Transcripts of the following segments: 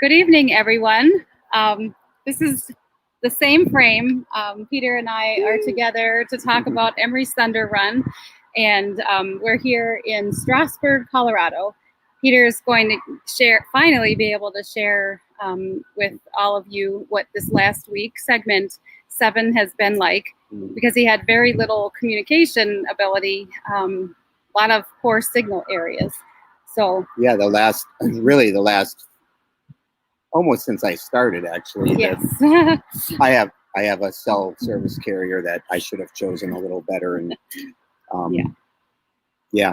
Good evening, everyone. This is the same frame. Peter and I are together to talk about Emery's Thunder Run, and we're here in Strasburg, Colorado. Peter is going to finally be able to share with all of you what this last week, segment 7, has been like, because he had very little communication ability, a lot of poor signal areas. So yeah, the last almost since I started, actually. Yes. I have a cell service carrier that I should have chosen a little better, and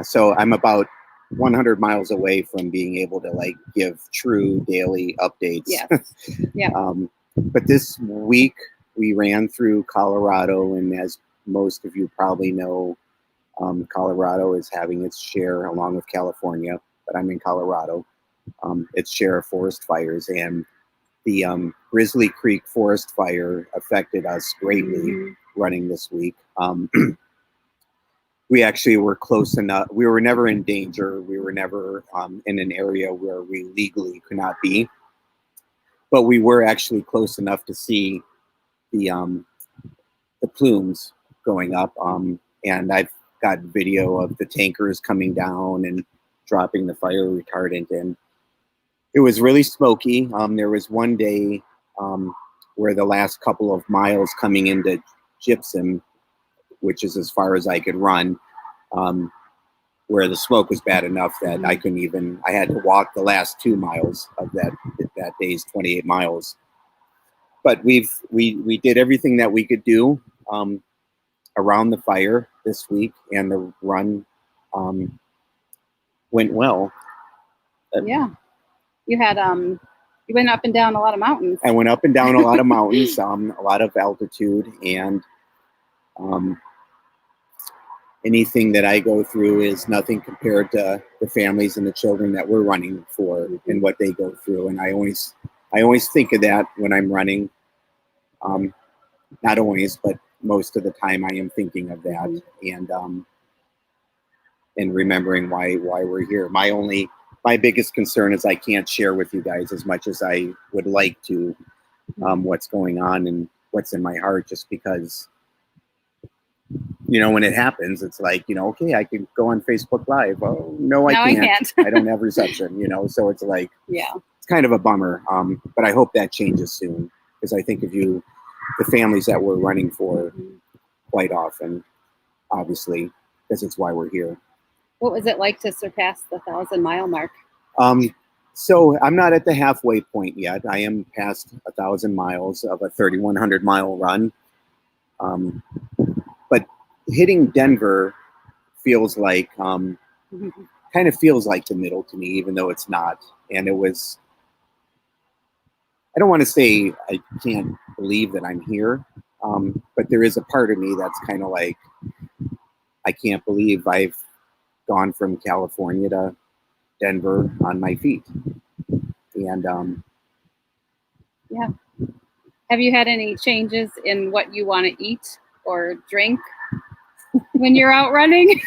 so I'm about 100 miles away from being able to give true daily updates. Yes. Yeah. But this week we ran through Colorado, and as most of you probably know, Colorado is having its share, along with California, but I'm in Colorado, its share of forest fires, and the Grizzly Creek forest fire affected us greatly running this week. We actually were close enough. We were never in danger. We were never in an area where we legally could not be, but we were actually close enough to see the plumes going up. And I've got video of the tankers coming down and dropping the fire retardant, and it was really smoky. There was one day where the last couple of miles coming into Gypsum, which is as far as I could run, where the smoke was bad enough that I had to walk the last 2 miles of that day's 28 miles. But we did everything that we could do around the fire this week, and the run went well. Yeah. You had you went up and down a lot of mountains. I went up and down a lot of mountains, a lot of altitude, and anything that I go through is nothing compared to the families and the children that we're running for and what they go through. And I always think of that when I'm running. Not always, but most of the time I am thinking of that, and remembering why we're here. My biggest concern is I can't share with you guys as much as I would like to, what's going on and what's in my heart, just because, when it happens, it's like, okay, I can go on Facebook Live. Oh, no, I can't. I don't have reception, so it's like, it's kind of a bummer. But I hope that changes soon, because I think of you, the families that we're running for quite often, obviously, because it's why we're here. What was it like to surpass the 1,000-mile mark? So I'm not at the halfway point yet. I am past 1,000 miles of a 3,100-mile run. But hitting Denver feels like, kind of feels like the middle to me, even though it's not. And it was, I don't want to say I can't believe that I'm here, but there is a part of me that's kind of like, I can't believe I've gone from California to Denver on my feet. And have you had any changes in what you want to eat or drink when you're out running?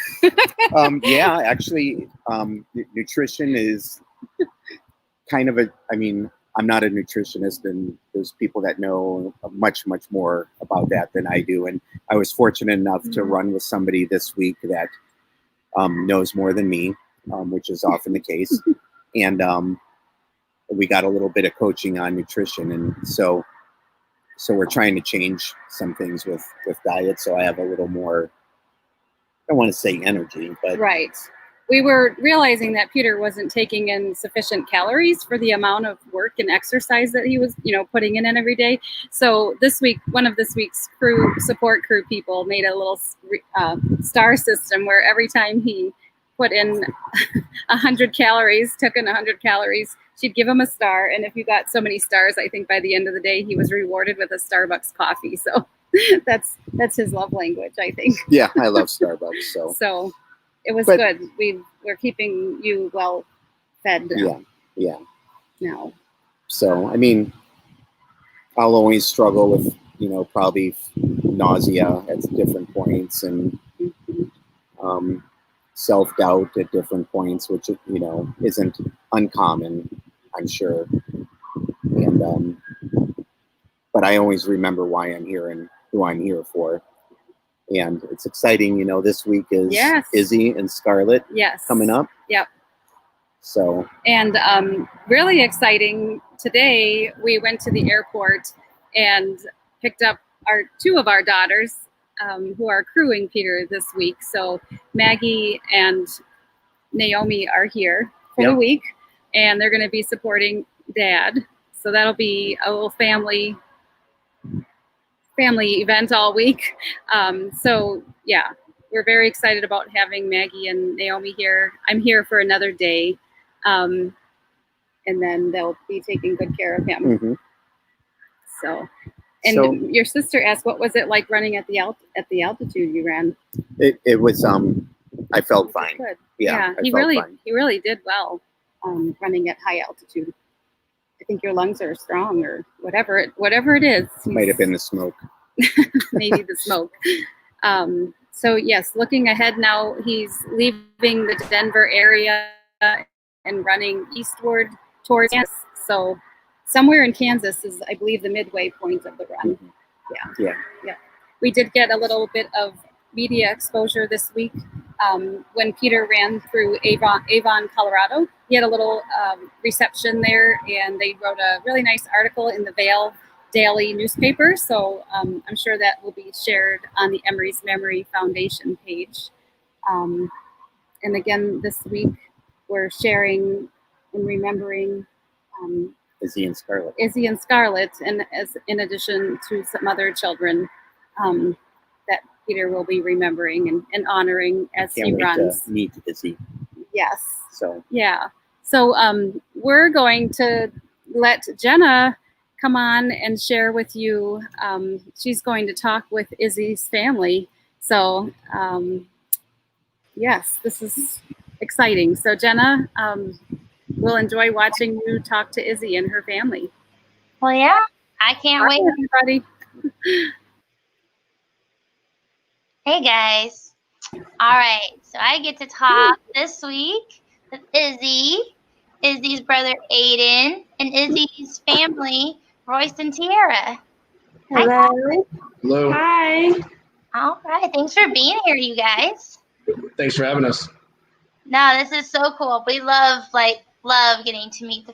Actually, nutrition is kind of I'm not a nutritionist, and there's people that know much more about that than I do. And I was fortunate enough to run with somebody this week that knows more than me, which is often the case. And we got a little bit of coaching on nutrition. And so we're trying to change some things with diet. So I have a little more, I don't want to say energy, but. Right. We were realizing that Peter wasn't taking in sufficient calories for the amount of work and exercise that he was, putting in every day. So this week, one of this week's support crew people made a little star system where every time he put in 100 calories, took in 100 calories, she'd give him a star. And if you got so many stars, I think by the end of the day, he was rewarded with a Starbucks coffee. So that's his love language, I think. Yeah, I love Starbucks. So it was good. We're keeping you well fed now. Yeah. Now. So, I'll always struggle with, probably nausea at different points, and self-doubt at different points, which, isn't uncommon, I'm sure. And but I always remember why I'm here and who I'm here for. And it's exciting, you know, this week is Izzy and Scarlett coming up. Yep. So. And really exciting, today we went to the airport and picked up two of our daughters who are crewing Peter this week. So Maggie and Naomi are here for the week, and they're going to be supporting Dad. So that'll be a little family event all week. So yeah, we're very excited about having Maggie and Naomi here. I'm here for another day, and then they'll be taking good care of him. Mm-hmm. So your sister asked, what was it like running at the altitude you ran? It was I felt fine. Good. Yeah, he really did well running at high altitude. I think your lungs are strong, or whatever it is. Might have been the smoke. Maybe the smoke. So yes, looking ahead now, he's leaving the Denver area and running eastward towards Kansas. So somewhere in Kansas is, I believe, the midway point of the run. Mm-hmm. Yeah. We did get a little bit of media exposure this week when Peter ran through Avon, Colorado. He had a little reception there, and they wrote a really nice article in the Vail Daily newspaper. So I'm sure that will be shared on the Emery's Memory Foundation page. And again, this week we're sharing and remembering Izzy and Scarlett, and in addition to some other children that Peter will be remembering and honoring as he runs. To meet Izzy. Yes. So we're going to let Jenna come on and share with you. She's going to talk with Izzy's family. So yes, this is exciting. So Jenna, we'll enjoy watching you talk to Izzy and her family. Well, yeah, I can't wait. Everybody. Hey guys. All right, so I get to talk this week with Izzy's brother Aiden, and Izzy's family, Royce and Tiara. Hello. Hello. Hi. All right, thanks for being here, you guys. Thanks for having us. No, this is so cool. We love getting to meet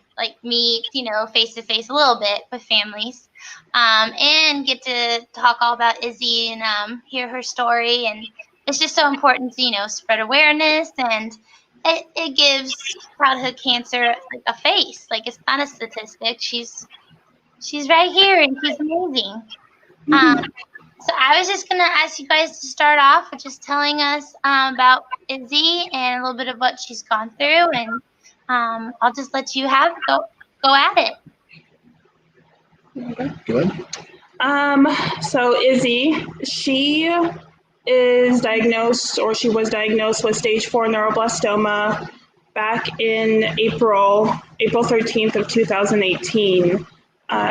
face to face a little bit with families, and get to talk all about Izzy and hear her story. And it's just so important to spread awareness, and it gives childhood cancer like a face. Like, it's not a statistic. She's right here, and she's amazing. So I was just gonna ask you guys to start off with just telling us about Izzy and a little bit of what she's gone through, and I'll just let you go at it. Go ahead. So Izzy, she was diagnosed with stage 4 neuroblastoma back in April 13th of 2018.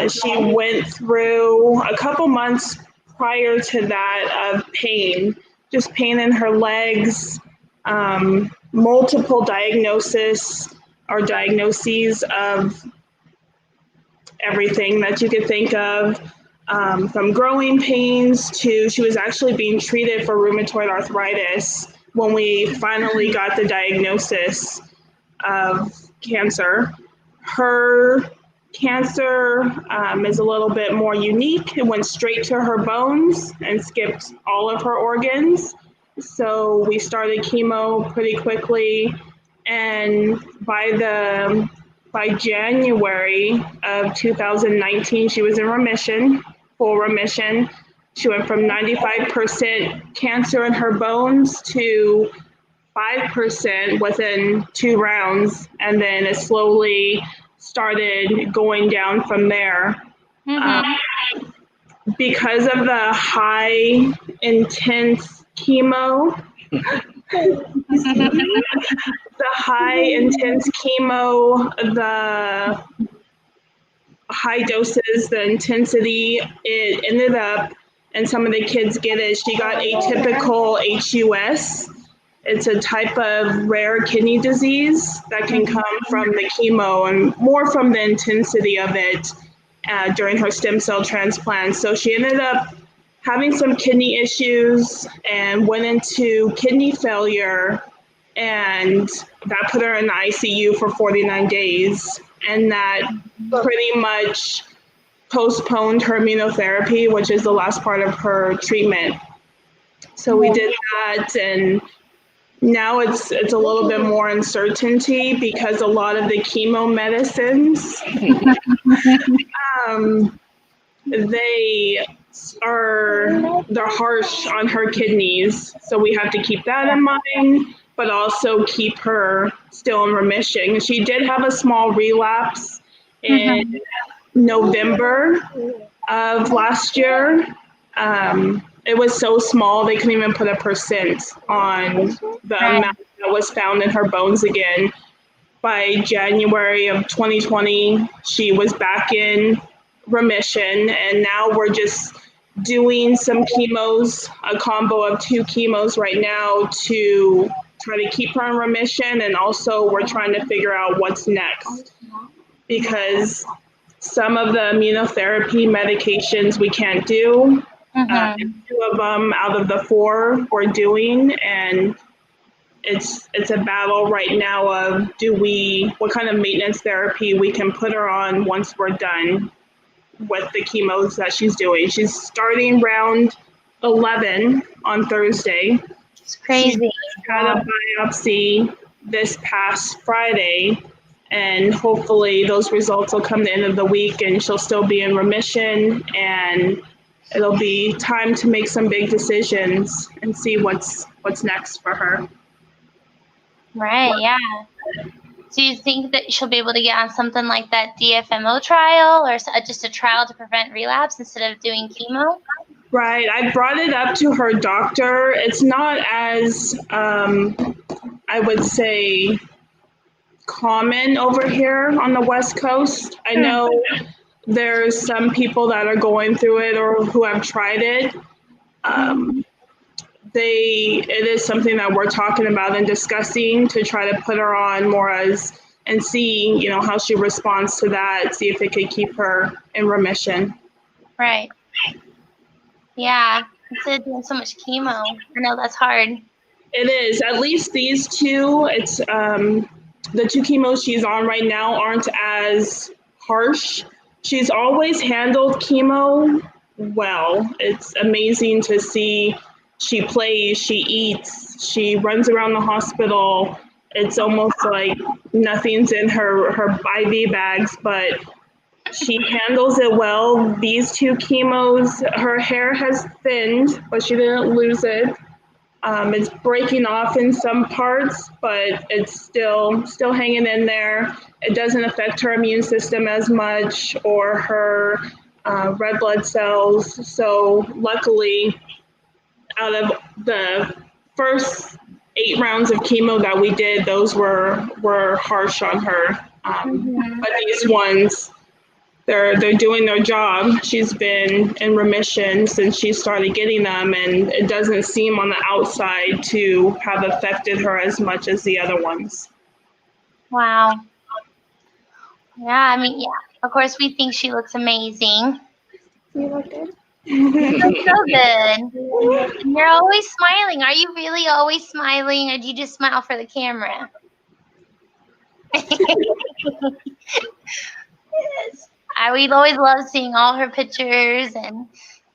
She went through a couple months prior to that of pain, just pain in her legs, multiple diagnoses of everything that you could think of, from growing pains to she was actually being treated for rheumatoid arthritis when we finally got the diagnosis of cancer. Her cancer is a little bit more unique. It went straight to her bones and skipped all of her organs. So we started chemo pretty quickly, and by January of 2019, she was in remission, full remission. She went from 95% cancer in her bones to 5% within 2 rounds, and then it slowly started going down from there. Because of the high intense chemo, the high doses, the intensity, it ended up, and some of the kids get it, she got atypical HUS, It's a type of rare kidney disease that can come from the chemo and more from the intensity of it during her stem cell transplant. So she ended up having some kidney issues and went into kidney failure, and that put her in the ICU for 49 days. And that pretty much postponed her immunotherapy, which is the last part of her treatment. So we did that, and now it's a little bit more uncertainty because a lot of the chemo medicines, they're harsh on her kidneys. So we have to keep that in mind, but also keep her still in remission. She did have a small relapse in November of last year. It was so small they couldn't even put a percent on the amount that was found in her bones again. By January of 2020, she was back in remission, and now we're just doing some chemos, a combo of 2 chemos right now to try to keep her in remission, and also we're trying to figure out what's next, because some of the immunotherapy medications we can't do. 2 of them out of the 4 we're doing, and it's a battle right now of what kind of maintenance therapy we can put her on once we're done with the chemos that she's doing. She's starting round 11 on Thursday. It's crazy. She had a biopsy this past Friday, and hopefully those results will come the end of the week and she'll still be in remission, and it'll be time to make some big decisions and see what's next for her. Right, yeah. Do you think that she'll be able to get on something like that DFMO trial, or just a trial to prevent relapse instead of doing chemo? Right. I brought it up to her doctor. It's not as, I would say, common over here on the West Coast. I know there's some people that are going through it or who have tried it. It is something that we're talking about and discussing to try to put her on more and see, how she responds to that, see if it could keep her in remission. Right. Yeah. Instead of doing so much chemo. I know that's hard. It is. At least these 2, it's the 2 chemos she's on right now aren't as harsh. She's always handled chemo well. It's amazing to see. She plays, she eats, she runs around the hospital. It's almost like nothing's in her IV bags, but she handles it well. These 2 chemos, her hair has thinned, but she didn't lose it. It's breaking off in some parts, but it's still hanging in there. It doesn't affect her immune system as much or her red blood cells. So luckily, out of the first 8 rounds of chemo that we did, those were harsh on her. But these ones, they're doing their job. She's been in remission since she started getting them, and it doesn't seem on the outside to have affected her as much as the other ones. Wow. Yeah, of course we think she looks amazing. You look good. You look so good. And you're always smiling. Are you really always smiling, or do you just smile for the camera? Yes. We always love seeing all her pictures, and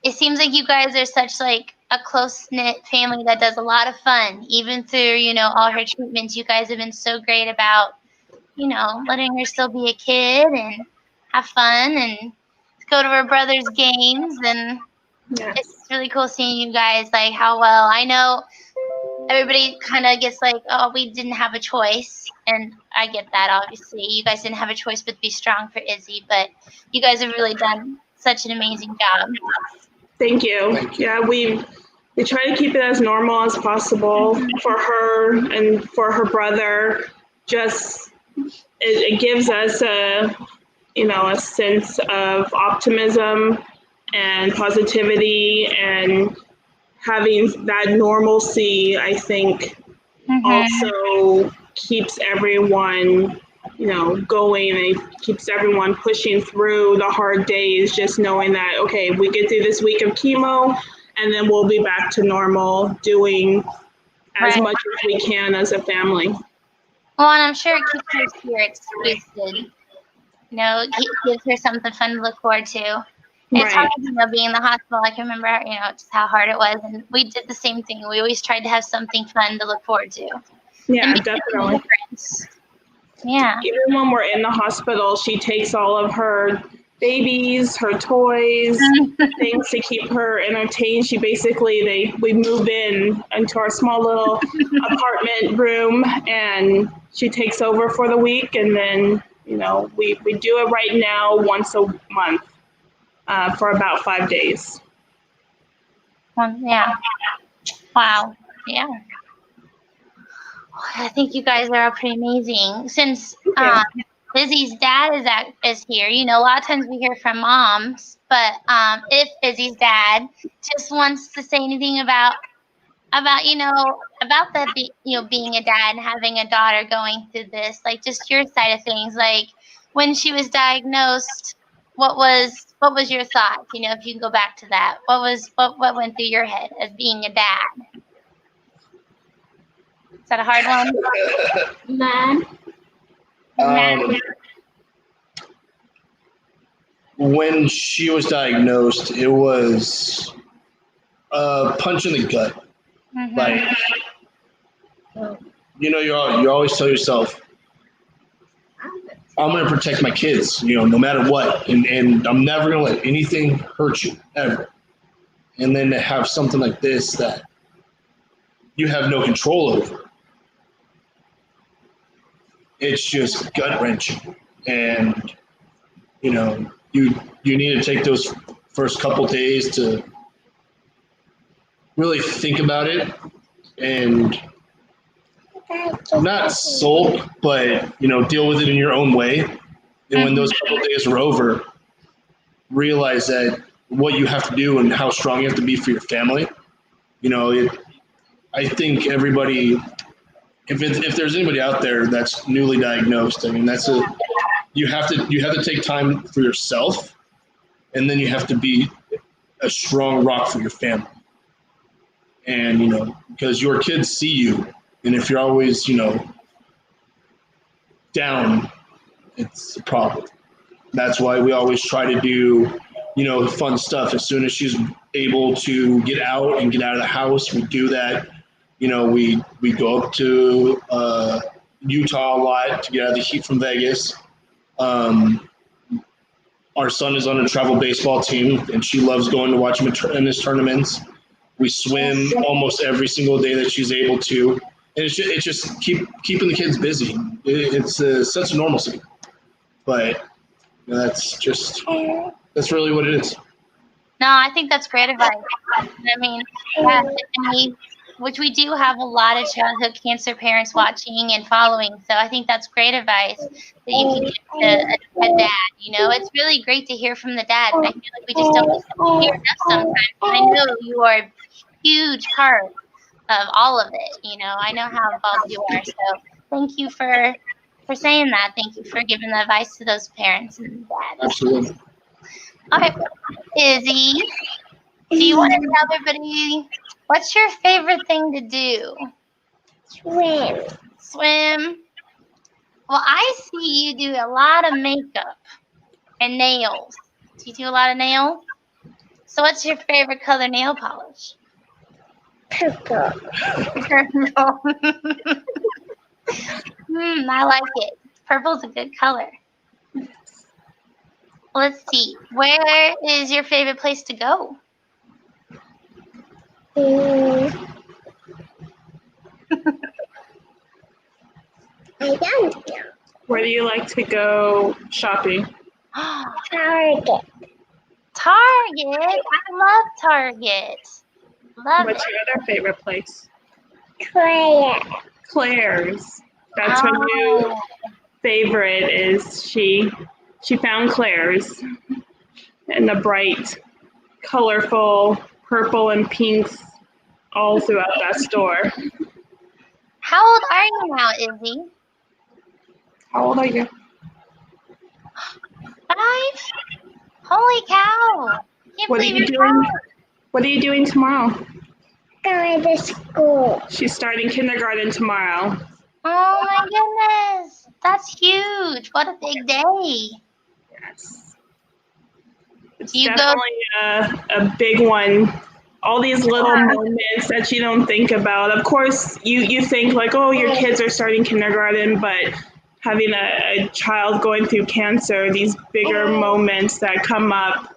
it seems like you guys are such like a close-knit family that does a lot of fun. Even through, all her treatments, you guys have been so great about, letting her still be a kid and have fun and go to her brother's games. And Yes. It's really cool seeing you guys, like, how well. I know everybody kind of gets like, oh, we didn't have a choice. And I get that, obviously. You guys didn't have a choice but to be strong for Izzy. But you guys have really done such an amazing job. Thank you. Yeah, we try to keep it as normal as possible for her and for her brother. Just, it gives us a sense of optimism and positivity, and having that normalcy, I think, also keeps everyone, going, and keeps everyone pushing through the hard days, just knowing that, okay, we get through this week of chemo and then we'll be back to normal, doing as much as we can as a family. Well, and I'm sure it keeps her spirits boosted. It gives her something fun to look forward to. It's hard, being in the hospital. I can remember, just how hard it was. And we did the same thing. We always tried to have something fun to look forward to. Yeah, definitely. Yeah. Even when we're in the hospital, she takes all of her babies, her toys, things to keep her entertained. She basically, we move into our small little apartment room, and she takes over for the week. And then, we do it right now once a month for about 5 days. Yeah. Wow. Yeah. I think you guys are all pretty amazing. Since Izzy's dad is here, a lot of times we hear from moms, but if Izzy's dad just wants to say anything about being a dad and having a daughter going through this, like just your side of things, like when she was diagnosed, what was your thought? If you can go back to that, what went through your head as being a dad? Is that a hard one? Man. When she was diagnosed, it was a punch in the gut. Like, you always tell yourself, I'm going to protect my kids, no matter what. And I'm never going to let anything hurt you, ever. And then to have something like this that you have no control over, it's just gut-wrenching. And, you need to take those first couple days to really think about it and not sulk, but, deal with it in your own way. And when those couple days are over, realize that what you have to do and how strong you have to be for your family. I think everybody, if there's anybody out there that's newly diagnosed, you have to take time for yourself, and then you have to be a strong rock for your family. And, because your kids see you, and if you're always, down, it's a problem. That's why we always try to do, fun stuff. As soon as she's able to get out and get out of the house, we do that. We go up to Utah a lot to get out of the heat from Vegas. Our son is on a travel baseball team, and she loves going to watch him in his tournaments. We swim almost every single day that she's able to. And it's just keeping the kids busy. It's a sense of normalcy. But that's really what it is. No, I think that's great advice. Which we do have a lot of childhood cancer parents watching and following. So I think that's great advice that you can give to a dad. It's really great to hear from the dad. And I feel like we just don't hear enough sometimes. And I know you are a huge part of all of it. I know how involved you are. So thank you for saying that. Thank you for giving the advice to those parents and dads. Absolutely. All right, Izzy, do you want to tell everybody what's your favorite thing to do? Swim. Well, I see you do a lot of makeup and nails. Do you do a lot of nails? So what's your favorite color nail polish? Purple. Purple. I like it. Purple's a good color. Let's see. Where is your favorite place to go? I don't know. Where do you like to go shopping? Target. Target. I love Target. What's your other favorite place? Claire's. That's her new favorite. Is she found Claire's and the bright, colorful purple and pinks all throughout that store. How old are you now, Izzy? How old are you? 5? Holy cow! Can't What are believe you you're doing? 5. What are you doing tomorrow? Going to school. She's starting kindergarten tomorrow. Oh my goodness, that's huge! What a big day. Yes. It's Do you go? definitely a big one. All these little moments that you don't think about. Of course, you think like, oh, your kids are starting kindergarten, but having a child going through cancer, these bigger moments that come up,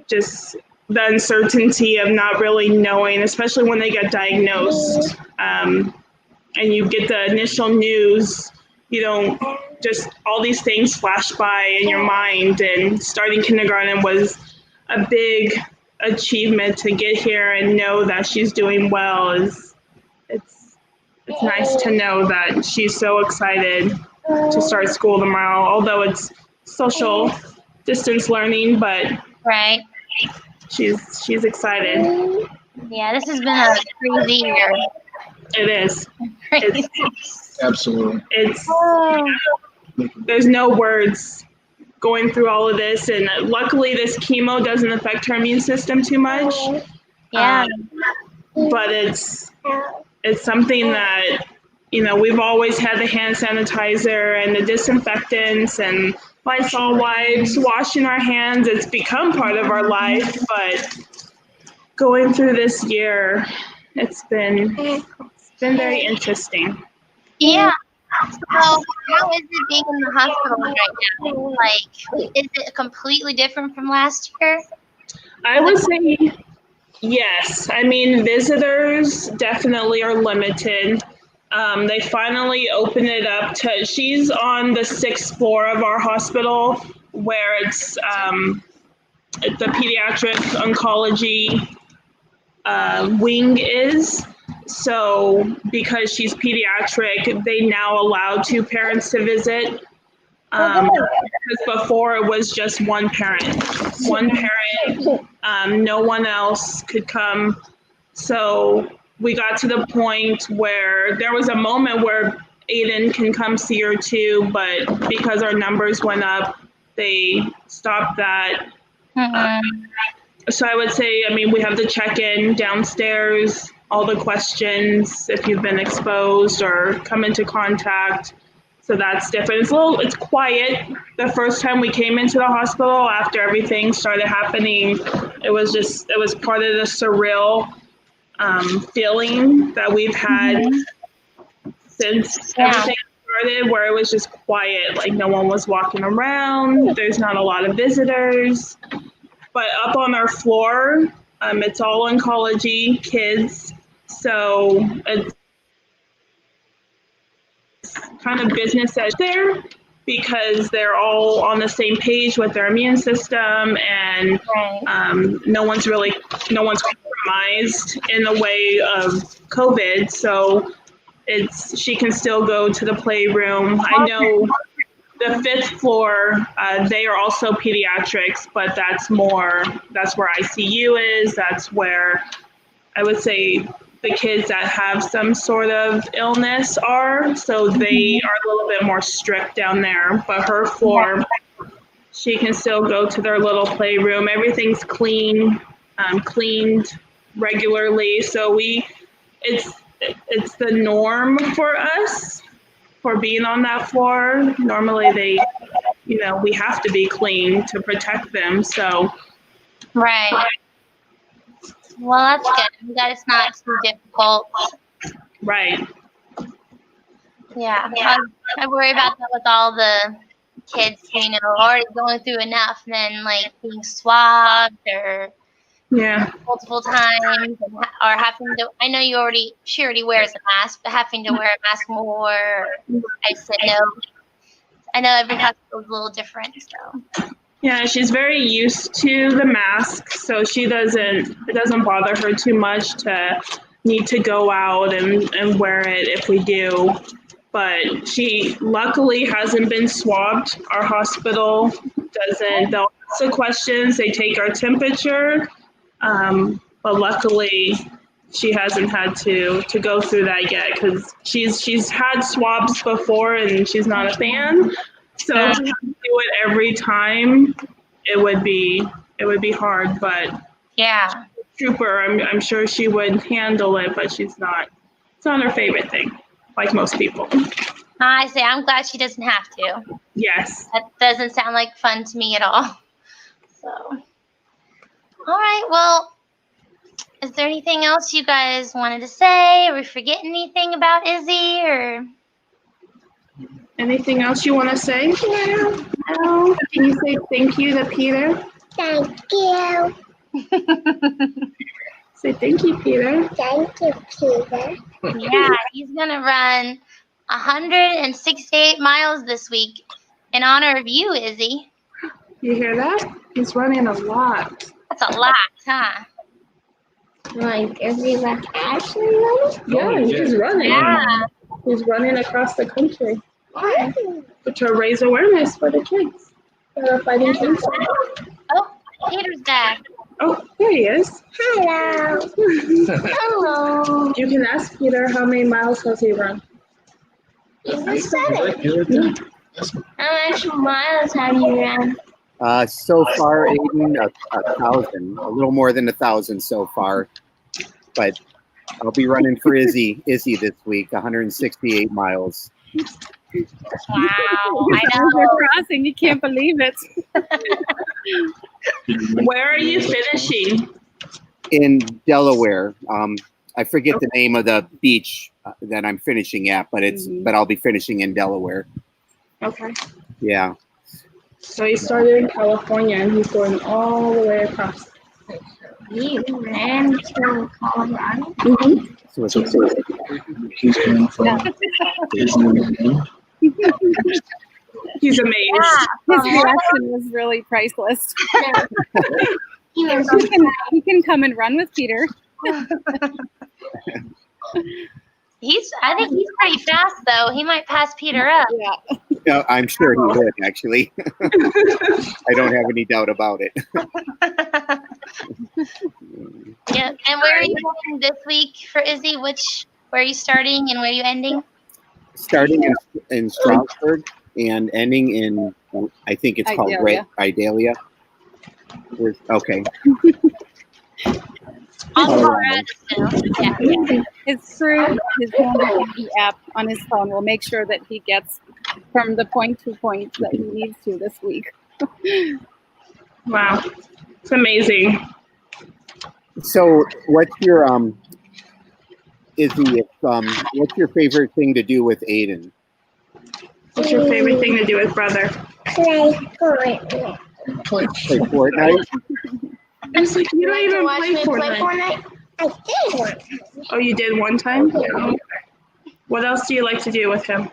just the uncertainty of not really knowing, especially when they get diagnosed, and you get the initial news, you don't just all these things flash by in your mind. And starting kindergarten was a big achievement to get here and know that she's doing well. It's nice to know that she's so excited to start school tomorrow, although it's social distance learning, but Right. she's excited. Yeah, this has been a crazy year. It is. Crazy. Absolutely. It's Oh, there's no words going through all of this, and luckily this chemo doesn't affect her immune system too much. yeah. But it's something that we've always had the hand sanitizer and the disinfectants and Lysol wipes, washing our hands. It's become part of our life, but going through this year, it's been very interesting. Yeah. So, how is it being in the hospital right now? Like, is it completely different from last year? I would say yes. I mean, visitors definitely are limited. They finally opened it up to, she's on the 6th floor of our hospital where it's the pediatric oncology wing is. So because she's pediatric, they now allow 2 parents to visit. Because before it was just one parent. No one else could come. So we got to the point where there was a moment where Aiden can come see her too, but because our numbers went up, they stopped that. So I would say, I mean, we have the check-in downstairs, all the questions, if you've been exposed or come into contact. So that's different. It's quiet. The first time we came into the hospital after everything started happening, it was part of the surreal feeling that we've had since everything started, where it was just quiet. Like no one was walking around. There's not a lot of visitors. But up on our floor, it's all oncology kids. So it's kind of business as there because they're all on the same page with their immune system, and no one's compromised in the way of COVID. So she can still go to the playroom. I know the 5th floor, they are also pediatrics, but that's where ICU is. That's where I would say the kids that have some sort of illness are. So they are a little bit more strict down there. But her floor, she can still go to their little playroom. Everything's cleaned regularly. So it's the norm for us for being on that floor. Normally we have to be clean to protect them. So. Right. Well, that's good. That it's not too difficult. Right. Yeah. I worry about that with all the kids, already going through enough, and then like being swabbed or multiple times, or having to. I know she already wears a mask, but having to wear a mask more. I said no. I know every hospital is a little different, so. Yeah, she's very used to the mask, so it doesn't bother her too much to need to go out and wear it if we do. But she luckily hasn't been swabbed. Our hospital doesn't. They'll ask the questions, they take our temperature, but luckily she hasn't had to go through that yet because she's had swabs before and she's not a fan. So to have to do it every time, it would be hard. But Yeah. Trooper, I'm sure she would handle it, but she's not. It's not her favorite thing, like most people. I say I'm glad she doesn't have to. Yes. That doesn't sound like fun to me at all. So, all right. Well, is there anything else you guys wanted to say? Are we forgetting anything about Izzy or? Anything else you want to say? No. Can you say thank you to Peter? Thank you. Say thank you, Peter. Thank you, Peter. Yeah, he's gonna run 168 miles this week in honor of you, Izzy. You hear that? He's running a lot. That's a lot, huh? Like, is he like actually running? Yeah, he's running. Yeah. He's running across the country to raise awareness for the kids that are fighting cancer. Oh, Peter's back. Oh, there he is. Hello. Hello. You can ask Peter how many miles has he run. I said it. How much miles have you run? So far, Aiden, 1,000, a little more than 1,000 so far. But I'll be running for Izzy this week, 168 miles. Wow, I They're know. crossing. You can't believe it. Where are you finishing? In Delaware. I forget the name of the beach that I'm finishing at, but but I'll be finishing in Delaware. Okay. Yeah. So he started in California and he's going all the way across. You ran to Colorado? Mm-hmm. So it's He's going from He's amazed. His reaction was really priceless. He was He can come and run with Peter. I think he's pretty fast though. He might pass Peter up. Yeah. No, I'm sure he would, actually. I don't have any doubt about it. Yeah. And where are you going this week for Izzy? Where are you starting and where are you ending? Starting in Strasbourg and ending in, I think it's called Idalia. Okay. On Colorado still. Yeah. His crew, his handy app on his phone will make sure that he gets from the point to point that he needs to this week. Wow. It's amazing. So what's your Izzy, what's your favorite thing to do with Aiden? What's your favorite thing to do with brother? play Fortnite. Play Fortnite? I was like, you don't even Watch play me play Fortnite. Fortnite? I did one. Oh, you did one time? Okay. What else do you like to do with him?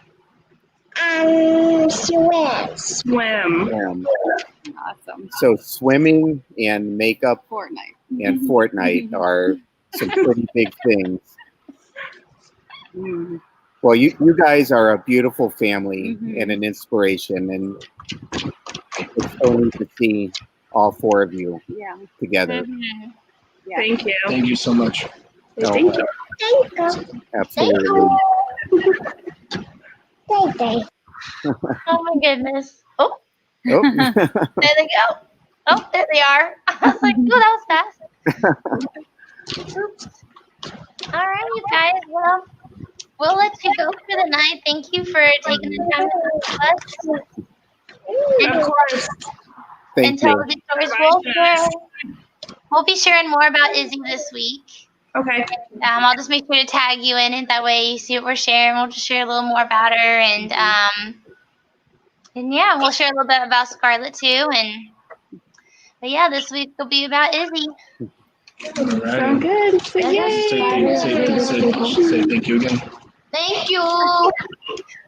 Swim. Swim. Awesome. So swimming and makeup Fortnite. and Fortnite are some pretty big things. Well, you guys are a beautiful family and an inspiration, and it's so neat to see all four of you together. Yeah. Thank you. Thank you so much. Thank you. Thank you. Absolutely. Thank you. Oh my goodness. Oh, Oh. there they go. Oh, there they are. I was like, oh, that was fast. Oops. All right, you guys. Well, we'll let you go for the night. Thank you for taking the time to talk to us. Of course. Thank And tell you. the stories. We'll be sharing more about Izzy this week. Okay. I'll just make sure to tag you in it. That way you see what we're sharing. We'll just share a little more about her. And yeah, we'll share a little bit about Scarlett too. But yeah, this week will be about Izzy. Sound good. Say yay. Say thank you again. Thank you. All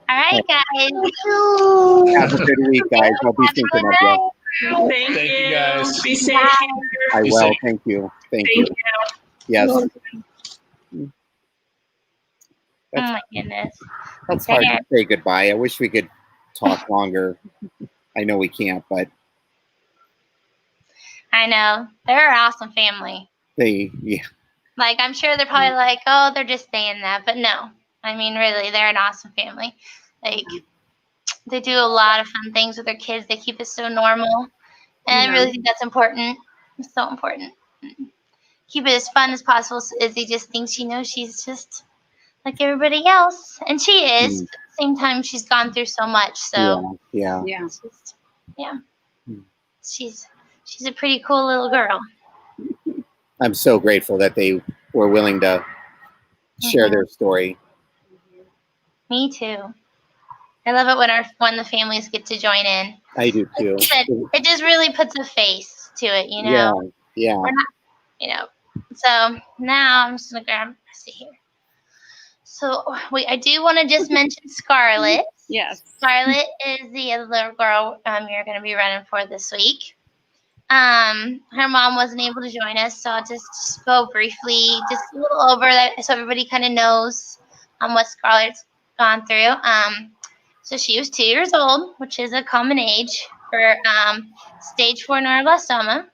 right, guys. Have a good week, guys. I'll be thinking of you. Thank you guys. Be safe. I Be will. safe. Thank you. Thank Thank you. you. Yes. Oh my goodness. That's hard to say goodbye. I wish we could talk longer. I know we can't, but I know. They're an awesome family. yeah. Like, I'm sure they're probably like, oh, they're just saying that. But no. I mean, really, they're an awesome family. Like, they do a lot of fun things with their kids. They keep it so normal. And I really think that's important. It's so important. Keep it as fun as possible. So Izzy just thinks, she's just like everybody else. And she is. But at the same time, she's gone through so much. So Yeah. it's just, she's a pretty cool little girl. I'm so grateful that they were willing to share their story. Me too. I love it when the families get to join in. I do too. It just really puts a face to it, Yeah. We're not, So now I'm just gonna grab. Let's see here. So I do want to just mention Scarlett. Yes. Scarlett is the other little girl you're going to be running for this week. Her mom wasn't able to join us, so I'll just go briefly, just a little over that, so everybody kind of knows what Scarlett's gone through. So she was 2 years old, which is a common age for stage 4 neuroblastoma.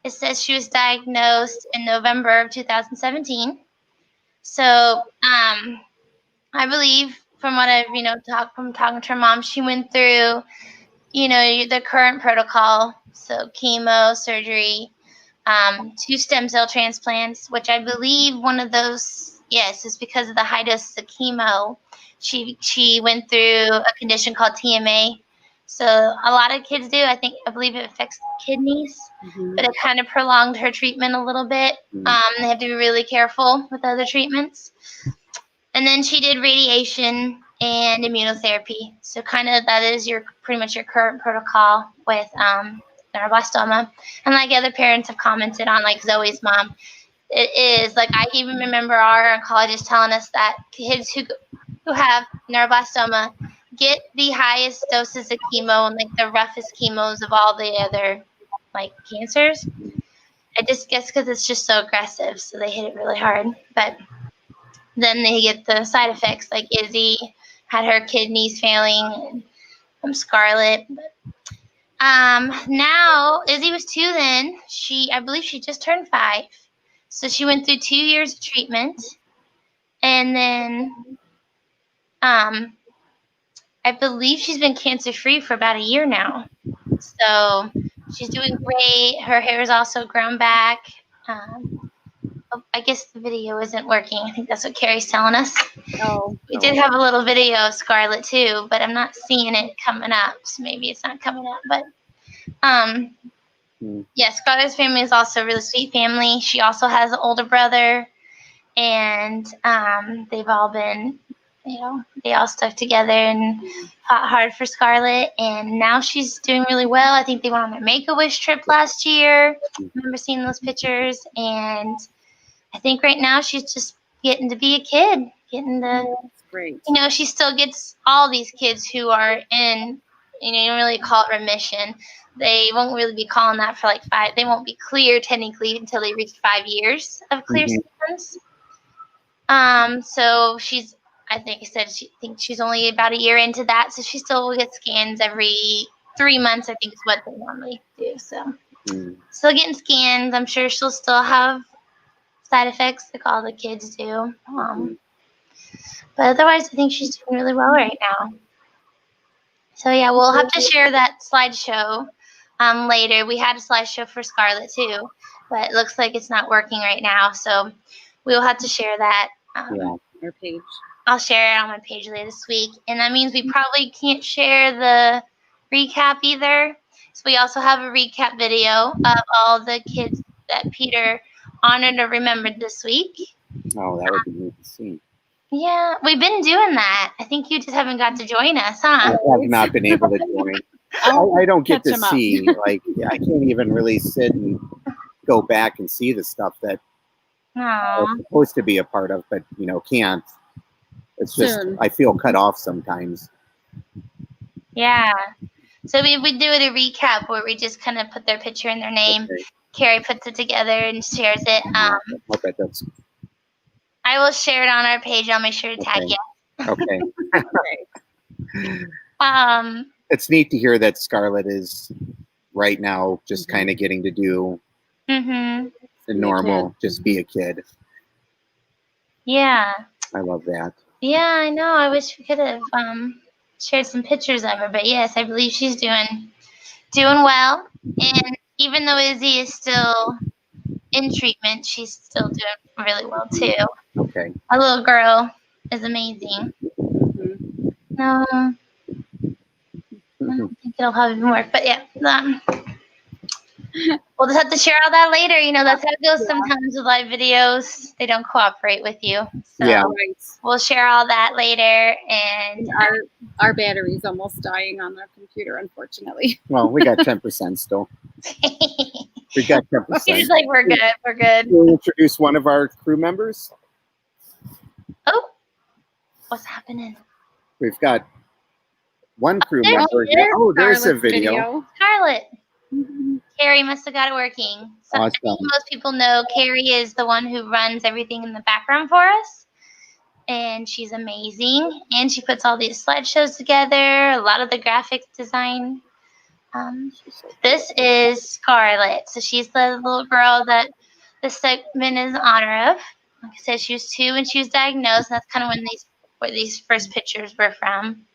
It says she was diagnosed in November of 2017. So I believe from what I've talking to her mom, she went through the current protocol, so chemo, surgery, 2 stem cell transplants, which I believe one of those, is because of the high dose of chemo. She went through a condition called TMA. So a lot of kids do. I believe it affects the kidneys, but it kind of prolonged her treatment a little bit. They have to be really careful with other treatments. And then she did radiation and immunotherapy. So kind of that is pretty much your current protocol with neuroblastoma. And like other parents have commented on, like Zoe's mom, it is like, I even remember our oncologist telling us that kids who have neuroblastoma get the highest doses of chemo and like the roughest chemos of all the other like cancers. I just guess because it's just so aggressive, so they hit it really hard. But then they get the side effects, like Izzy had her kidneys failing, and Scarlett. Now Izzy was 2 then. I believe she just turned 5. So she went through 2 years of treatment. And then I believe she's been cancer-free for about a year now. So she's doing great. Her hair is also grown back. I guess the video isn't working. I think that's what Carrie's telling us. Oh. We did have a little video of Scarlett too, but I'm not seeing it coming up. So maybe it's not coming up. But Scarlett's family is also a really sweet family. She also has an older brother, and they've all been, they all stuck together and fought hard for Scarlett. And now she's doing really well. I think they went on their Make-A-Wish trip last year. I remember seeing those pictures. And I think right now she's just getting to be a kid, That's great. she still gets all these kids who are in, you don't really call it remission. They won't really be calling that for like 5. They won't be clear technically until they reach 5 years of clear symptoms. So I think I said she thinks she's only about a year into that, so she still will get scans every 3 months. I think is what they normally do. So still getting scans. I'm sure she'll still have side effects like all the kids do. But otherwise, I think she's doing really well right now. So yeah, we'll have to share that slideshow later. We had a slideshow for Scarlett too, but it looks like it's not working right now. So we'll have to share that. Our page. I'll share it on my page later this week. And that means we probably can't share the recap either. So we also have a recap video of all the kids that Peter honored or remembered this week. Oh, that would be neat to see. Yeah, we've been doing that. I think you just haven't got to join us, huh? I have not been able to join. I don't get to see, I can't even really sit and go back and see the stuff that I'm supposed to be a part of, but, can't. It's just, I feel cut off sometimes. Yeah. So we do a recap where we just kind of put their picture and their name. Okay. Carrie puts it together and shares it. Okay, that's... I will share it on our page. I'll make sure to tag you. Okay. It's neat to hear that Scarlett is right now just kind of getting to do the normal, just be a kid. Yeah. I love that. Yeah, I know. I wish we could have shared some pictures of her, but yes, I believe she's doing well. And even though Izzy is still in treatment, she's still doing really well too. Okay. Our little girl is amazing. No, I don't think it'll have even work, but yeah. We'll just have to share all that later. You know, that's how it goes sometimes with live videos. They don't cooperate with you. So Yeah. Right. we'll share all that later. And Our battery's almost dying on the computer, unfortunately. Well, we got 10% still. We got 10%. You're just like, we're good. We're good. We'll introduce one of our crew members. Oh, what's happening? We've got one crew there member she here. is. Oh, there's a Scarlett's video. Scarlett. Mhm. Carrie must have got it working. So I think Awesome. most people know Carrie is the one who runs everything in the background for us. And she's amazing. And she puts all these slideshows together, a lot of the graphics design. This is Scarlett. So she's the little girl that this segment is in honor of. Like I said, she was 2 when she was diagnosed. And that's kind of when where these first pictures were from.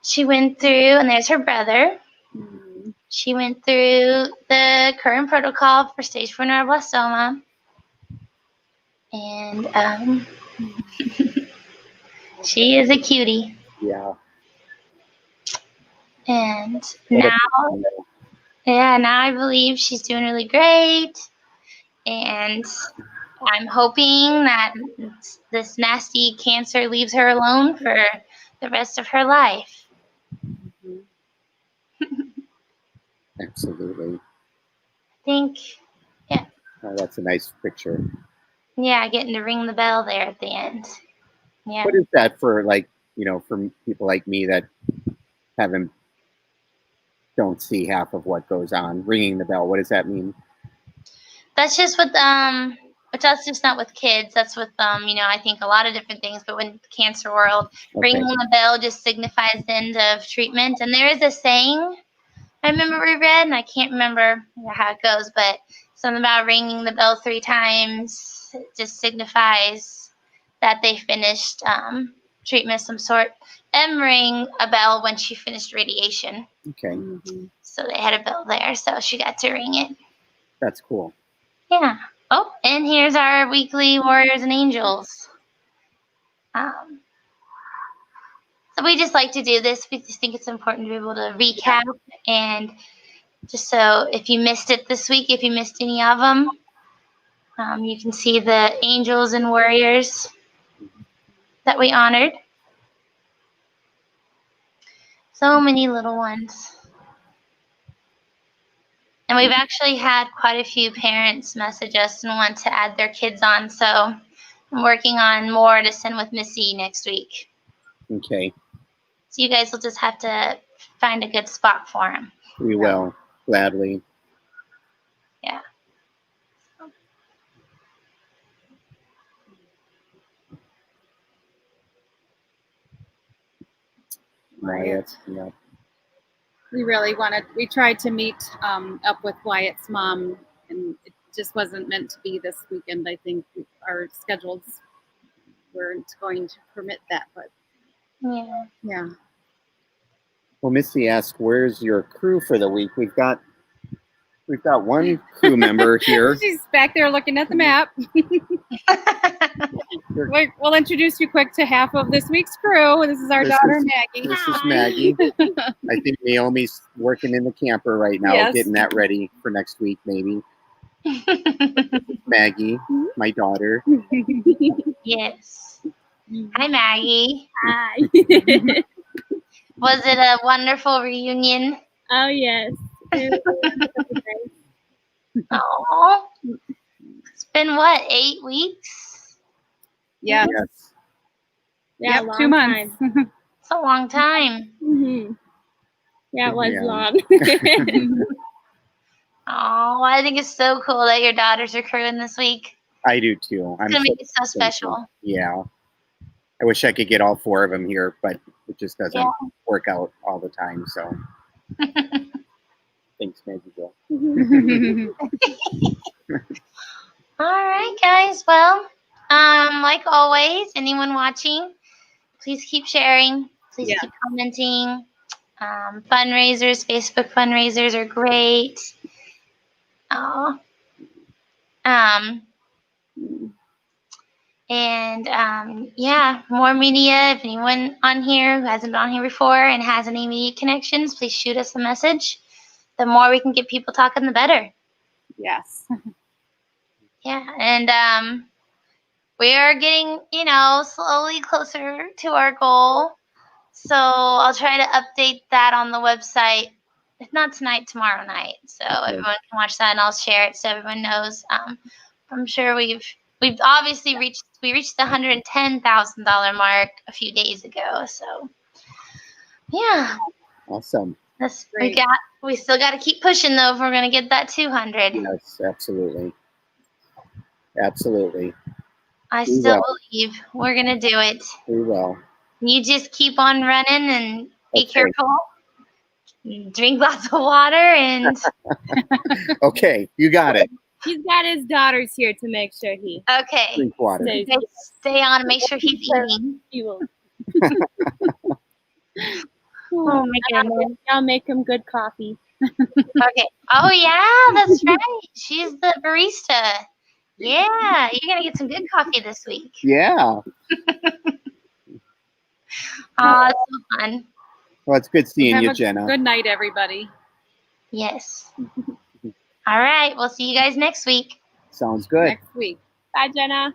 She went through, and there's her brother. She went through the current protocol for stage 4 neuroblastoma. And she is a cutie. Yeah. And What a now, now I believe she's doing really great. And I'm hoping that this nasty cancer leaves her alone for the rest of her life. Absolutely. I think, Oh, that's a nice picture. yeah, getting to ring the bell there at the end. Yeah. What is that for, like, for people like me that don't see half of what goes on? Ringing the bell, what does that mean? That's just with but that's just not with kids. That's with I think a lot of different things. But when the cancer world, ringing the bell just signifies the end of treatment. And there is a saying I remember we read, and I can't remember how it goes, but something about ringing the bell 3 times. It just signifies that they finished treatment of some sort. And ring a bell when she finished radiation. Okay. So they had a bell there, so she got to ring it. That's cool. Yeah. Oh, and here's our weekly Warriors and Angels. So we just like to do this. We just think it's important to be able to recap. And just so if you missed it this week, if you missed any of them, you can see the Angels and Warriors that we honored. So many little ones. And we've actually had quite a few parents message us and want to add their kids on. So I'm working on more to send with Missy next week. Okay. So you guys will just have to find a good spot for them. We will, gladly. Yeah. Wyatt, yeah. We tried to meet up with Wyatt's mom, and it just wasn't meant to be this weekend. I think our schedules weren't going to permit that, but yeah. Well, Missy asked, "Where's your crew for the week?" We've got one crew member here. She's back there looking at the map. We'll introduce you quick to half of this week's crew. This is our daughter, Maggie. This is Maggie. I think Naomi's working in the camper right now, getting that ready for next week, maybe. Maggie, my daughter. Yes. Hi, Maggie. Hi. Was it a wonderful reunion? Oh, yes. Oh, it's been what, 8 weeks? Yeah. Yes. Yeah, 2 months. It's a long time. Mm-hmm. Yeah, it was long. Oh, I think it's so cool that your daughters are crewing this week. I do too. It's gonna make it so special. Yeah. I wish I could get all 4 of them here, but it just doesn't work out all the time. So thanks, Maggie. All right, guys. Well, Like always, anyone watching, please keep sharing. Please Yeah. keep commenting. Fundraisers, Facebook fundraisers are great. Oh. Yeah, more media. If anyone on here who hasn't been on here before and has any media connections, please shoot us a message. The more we can get people talking, the better. Yes. Yeah, and we are getting, slowly closer to our goal. So I'll try to update that on the website. If not tonight, tomorrow night. So everyone can watch that, and I'll share it so everyone knows. I'm sure we've obviously reached the $110,000 mark a few days ago. So yeah, Awesome. that's Great. we still got to keep pushing though if we're gonna get that 200. Yes, absolutely. Absolutely. I still believe we're gonna do it. We will. You just keep on running and be Okay. careful. Drink lots of water and Okay, you got it. He's got his daughters here to make sure he okay. Drink water. stays. Stay on and make sure he's eating. He will. Oh my goodness. I'll make him good coffee. Okay. Oh yeah, that's right. She's the barista. Yeah, you're gonna get some good coffee this week. Yeah. Oh, it's so fun. Well, it's good seeing Have you, a Jenna. Good night, everybody. Yes. All right. We'll see you guys next week. Sounds good. Next week. Bye, Jenna.